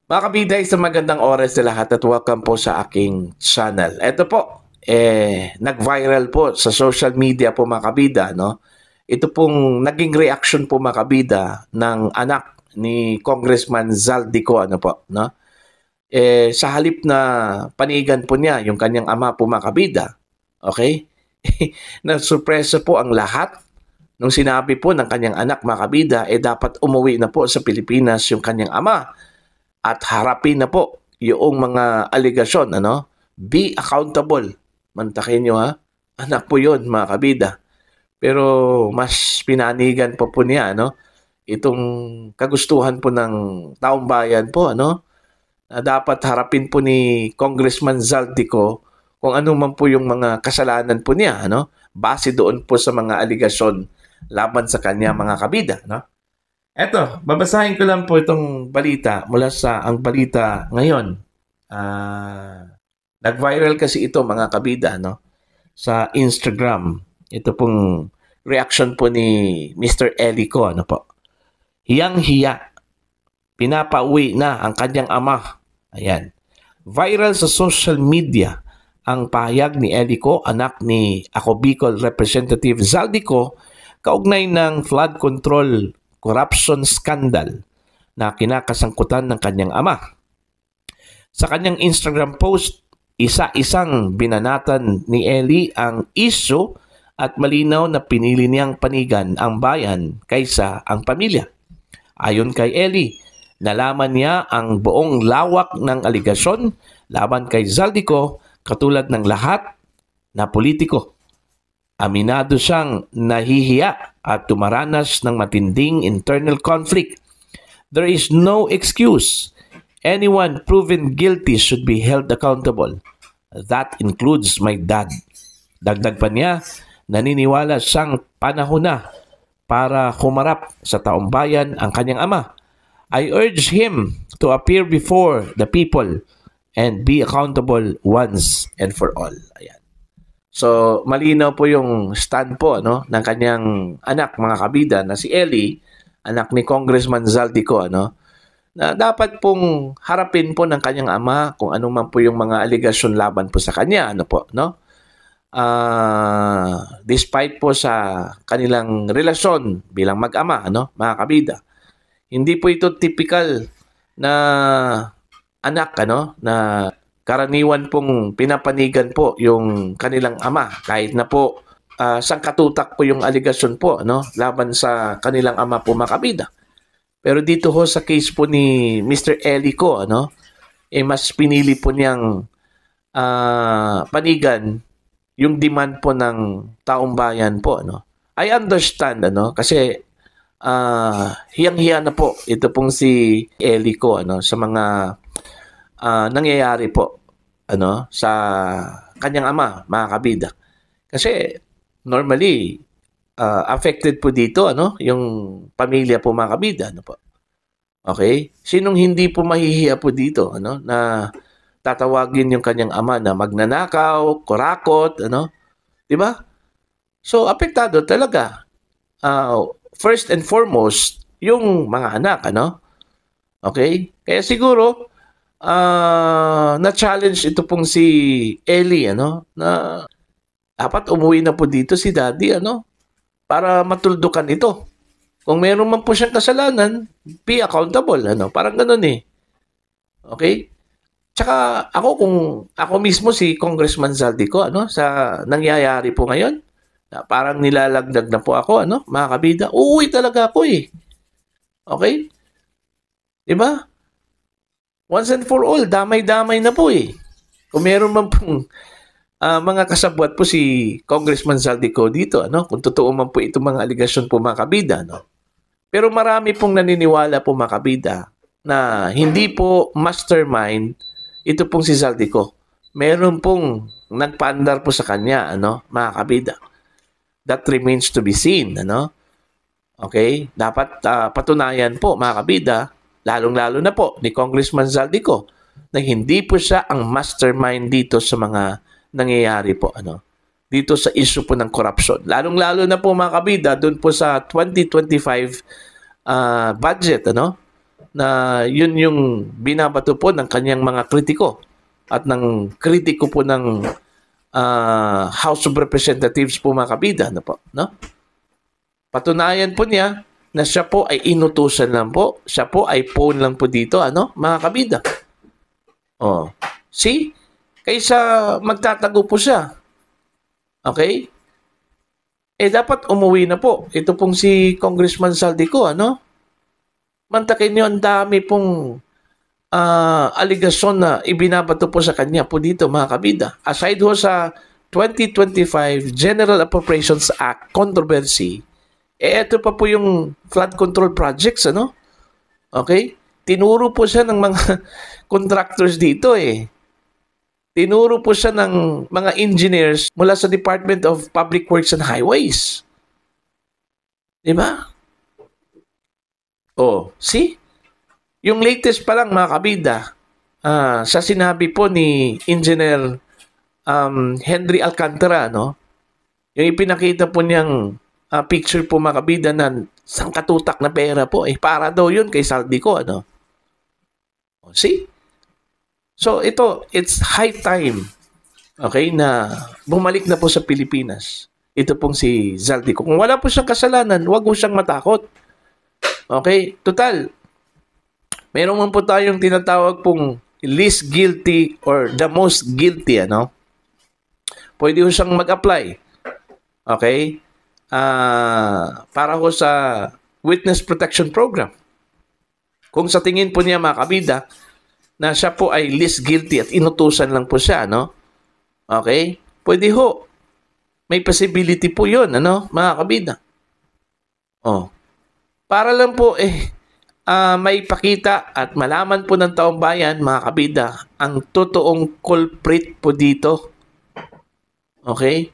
Mga kabida, isang magandang oras sa lahat at welcome po sa aking channel. Ito po, nag-viral po sa social media po mga kabida, no? Ito pong naging reaction po mga kabida ng anak ni Congressman Zaldico, ano po, no? Sa halip na panigan po niya yung kanyang ama po mga kabida, okay? Nagsurpresa po ang lahat nung sinabi po ng kanyang anak mga kabida, dapat umuwi na po sa Pilipinas yung kanyang ama at harapin na po yung mga aligasyon, ano? Be accountable. Mantakin nyo ha. Anak po yun, mga kabida. Pero mas pinanigan po niya, ano? Itong kagustuhan po ng taong bayan po, ano? Na dapat harapin po ni Congressman Zaldico kung ano man po yung mga kasalanan po niya, ano? Base doon po sa mga aligasyon laban sa kanya, mga kabida, no? Eto, babasahin ko lang po itong balita mula sa Ang Balita Ngayon. Nag-viral kasi ito mga kabida, no? Sa Instagram. Ito pong reaction po ni Mr. Elico, ano po. Hiyang-hiya. Pinapauwi na ang kanyang ama. Ayan. Viral sa social media ang pahayag ni Elico, anak ni Ako Bicol Representative Zaldico, kaugnay ng flood control corruption scandal na kinakasangkutan ng kanyang ama. Sa kanyang Instagram post, isa-isang binanatan ni Eli ang issue at malinaw na pinili niyang panigan ang bayan kaysa ang pamilya. Ayon kay Eli, nalaman niya ang buong lawak ng aligasyon laban kay Zaldico katulad ng lahat na politiko. Aminado siyang nahihiya at tumaranas ng matinding internal conflict. There is no excuse. Anyone proven guilty should be held accountable. That includes my dad. Dagdag pa niya, naniniwala siyang panahon na para humarap sa taong bayan ang kanyang ama. I urge him to appear before the people and be accountable once and for all. Ayan. So, malinaw po yung stand po, no, ng kanyang anak, mga kabida, na si Eli, anak ni Congressman Zaldico, ano, na dapat pong harapin po ng kanyang ama kung ano man po yung mga aligasyon laban po sa kanya, ano po, no? Despite po sa kanilang relasyon bilang mag-ama, ano, mga kabida, hindi po ito typical na anak, ano, na karaniwan pong pinapanigan po yung kanilang ama kahit na po sangkatutak po yung aligasyon po, no, laban sa kanilang ama po mga kabida. Pero dito ho sa case po ni Mr. Elico, ano, mas pinili po niyang panigan yung demand po ng taong bayan po, no. I understand, ano, kasi hiyang-hiya na po ito pong si Elico, ano, sa mga nangyayari po, ano, sa kanyang ama, mga kabida. Kasi normally affected po dito, ano, yung pamilya po, mga kabida, ano po. Okay? Sinong hindi po mahihiya po dito, ano, na tatawagin yung kanyang ama na magnanakaw, kurakot, ano? 'Di ba? So apektado talaga. First and foremost, yung mga anak, ano? Okay? Kaya siguro na-challenge ito pong si Eli, ano, na dapat umuwi na po dito si Daddy, ano, para matuldukan ito. Kung meron man po siyang kasalanan, be accountable, ano, parang ganun eh. Okay? Tsaka ako, kung ako mismo si Congressman Zaldico, ano, sa nangyayari po ngayon, na parang nilalagdag na po ako, ano, mga kabida, uuwi talaga ako eh. Okay? Diba? Once and for all, damay-damay na po eh. Kung meron man pong mga kasabwat po si Congressman Zaldico dito, ano, kung totoo man po itong mga aligasyon po, mga kabida, no. Pero marami pong naniniwala po, mga kabida, na hindi po mastermind ito pong si Zaldico. Meron pong nagpaandar po sa kanya, ano, mga kabida. That remains to be seen, ano. Okay? Dapat patunayan po, mga kabida, lalong-lalo na po ni Congressman Zaldico, na hindi po siya ang mastermind dito sa mga nangyayari po, ano, dito sa issue po ng corruption. Lalong-lalo na po, mga kabida, doon po sa 2025 budget, ano, na yun yung binabato po ng kanyang mga kritiko at ng kritiko po ng House of Representatives po mga kabida. Ano po, no? Patunayan po niya na siya po ay inutusan lang po. Siya po ay phone lang po dito, ano, mga kabida. Oh, see? Kaysa magtatago po siya. Okay? Dapat umuwi na po. Ito pong si Congressman Saldico, ano? Mantakin niyo, ang dami pong aligasyon na ibinabato po sa kanya po dito, mga kabida. Aside ho sa 2025 General Appropriations Act controversy, ito pa po yung flood control projects, ano? Okay? Tinuro po siya ng mga contractors dito Tinuro po siya ng mga engineers mula sa Department of Public Works and Highways. Diba? Oh, see? Yung latest pa lang mga kabida, sa sinabi po ni Engineer Henry Alcantara, no? Yung ipinakita po niyang picture po mga kabida na sangkatutak na pera po, para daw yun kay Saldico, ano? Oh, see? So it's high time, okay, na bumalik na po sa Pilipinas. Ito pong si Saldico. Kung wala po siyang kasalanan, huwag po siyang matakot. Okay? Total, meron man po tayong tinatawag pong least guilty or the most guilty, ano? Pwede po siyang mag-apply. Okay? Para ho sa Witness Protection Program. Kung sa tingin po niya mga kabida, na siya po ay least guilty at inutusan lang po siya, no? Okay? Pwede ho. May possibility po yun, ano, mga kabida. Oh. Para lang po, may pakita at malaman po ng taong bayan, mga kabida, ang totoong culprit po dito. Okay?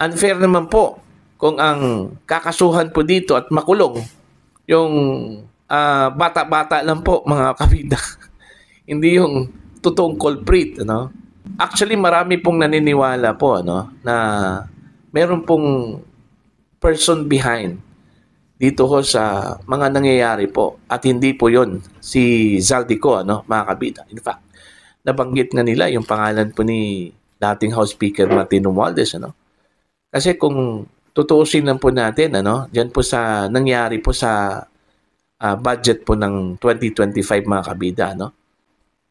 Unfair naman po kung ang kakasuhan po dito at makulong yung bata-bata lang po, mga kabida. Hindi yung totoong culprit, ano? Actually, marami pong naniniwala po, ano, na meron pong person behind dito ho sa mga nangyayari po at hindi po yon si Saldico, ano, mga kabida. In fact, nabanggit na nila yung pangalan po ni dating House Speaker Martin Romualdez, ano? Kasi kung tutuusin lang po natin, ano, diyan po sa nangyari po sa budget po ng 2025, mga kabida, ano?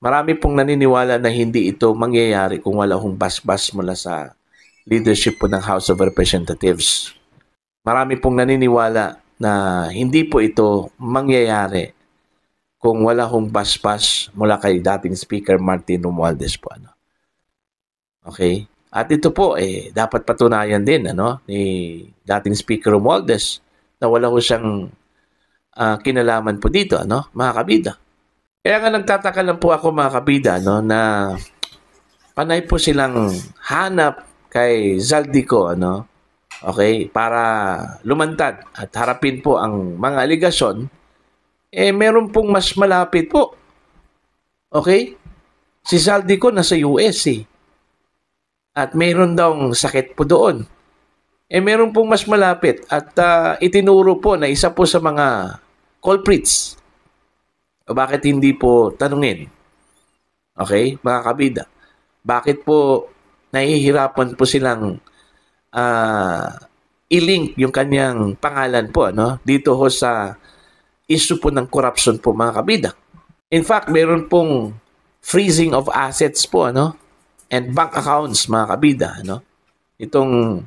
Marami pong naniniwala na hindi ito mangyayari kung wala hong basbas mula sa leadership po ng House of Representatives. Marami pong naniniwala na hindi po ito mangyayari kung wala hong basbas mula kay dating Speaker Martin Romualdez po, ano. Okay? At ito po dapat patunayan din, ano, ni dating Speaker Romualdez na wala ho siyang kinalaman po dito, ano, mga kabida. Kaya nga nagtataka lang po ako, mga kabida, no, na panay po silang hanap kay Saldico, ano, okay, para lumantad at harapin po ang mga aligasyon, meron pong mas malapit po. Okay? Si Saldico nasa US at meron daw sakit po doon. Meron pong mas malapit at itinuro po na isa po sa mga culprits. O bakit hindi po tanungin? Okay, mga kabida. Bakit po nahihirapan po silang i-link yung kanyang pangalan po, ano, dito ho sa issue po ng corruption po, mga kabida. In fact, meron pong freezing of assets po, ano, and bank accounts, mga kabida, ano. Itong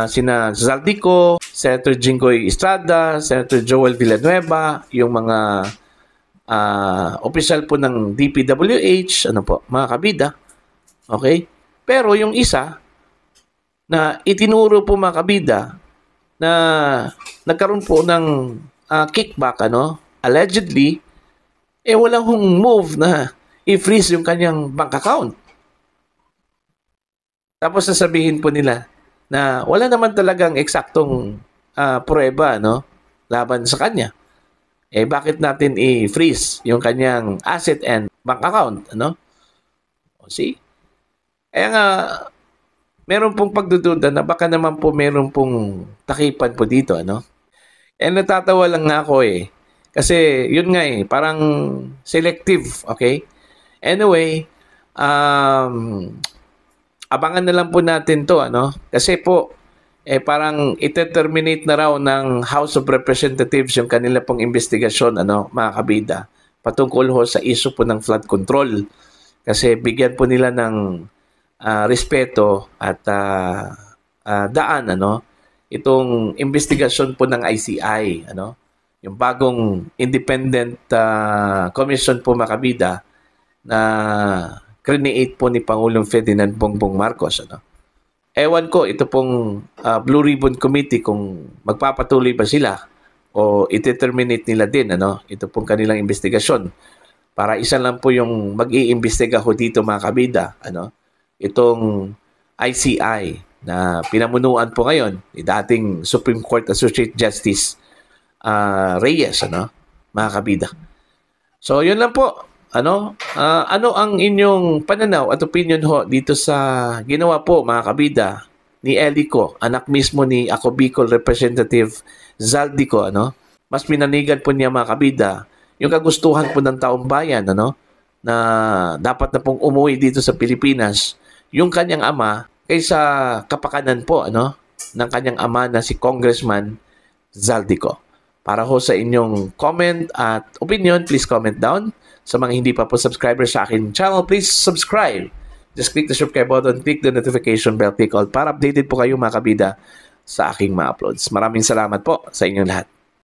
sina Saldico, Senator Jinggoy Estrada, Senator Joel Villanueva, yung mga opisyal po ng DPWH, ano po, mga kabida. Okay? Pero yung isa na itinuro po, mga kabida, na nagkaroon po ng kickback, ano, allegedly, walang hong move na i-freeze yung kanyang bank account. Tapos sasabihin po nila na wala naman talagang eksaktong prueba, no, laban sa kanya. Bakit natin i-freeze yung kanyang asset and bank account, ano? See? Kaya nga, meron pong pagdududa na baka naman po meron pong takipan po dito, ano? Natatawa lang nga ako Kasi yun nga parang selective, okay? Anyway, abangan na lang po natin to, ano? Kasi po, parang ite-terminate na raw ng House of Representatives yung kanila pong investigasyon, ano, mga kabida, patungkol ho sa issue po ng flood control. Kasi bigyan po nila ng respeto at daan, ano, itong investigasyon po ng ICI, ano, yung bagong independent commission po, mga kabida, na create po ni Pangulong Ferdinand Bongbong Marcos, ano. Ewan ko, ito pong Blue Ribbon Committee kung magpapatuloy ba sila o ite-terminate nila din, ano, ito pong kanilang investigasyon. Para isa lang po yung mag-iimbestiga ho dito, mga kabida, ano, itong ICI na pinamunuan po ngayon ni dating Supreme Court Associate Justice Reyes, ano, mga kabida. So, yun lang po. Ano ang inyong pananaw at opinion ho dito sa ginawa po, mga kabida, ni Elico, anak mismo ni Ako Bicol Representative Zaldico, ano? Mas pinanigan po niya, mga kabida, yung kagustuhan po ng taong bayan, ano, na dapat na pong umuwi dito sa Pilipinas yung kanyang ama kaysa kapakanan po, ano, ng kanyang ama na si Congressman Zaldico. Para ho sa inyong comment at opinion, please comment down. Sa mga hindi pa po subscriber sa akin channel, please subscribe. Just click the subscribe button, click the notification bell, click all para updated po kayo, mga kabida, sa aking mga uploads. Maraming salamat po sa inyong lahat.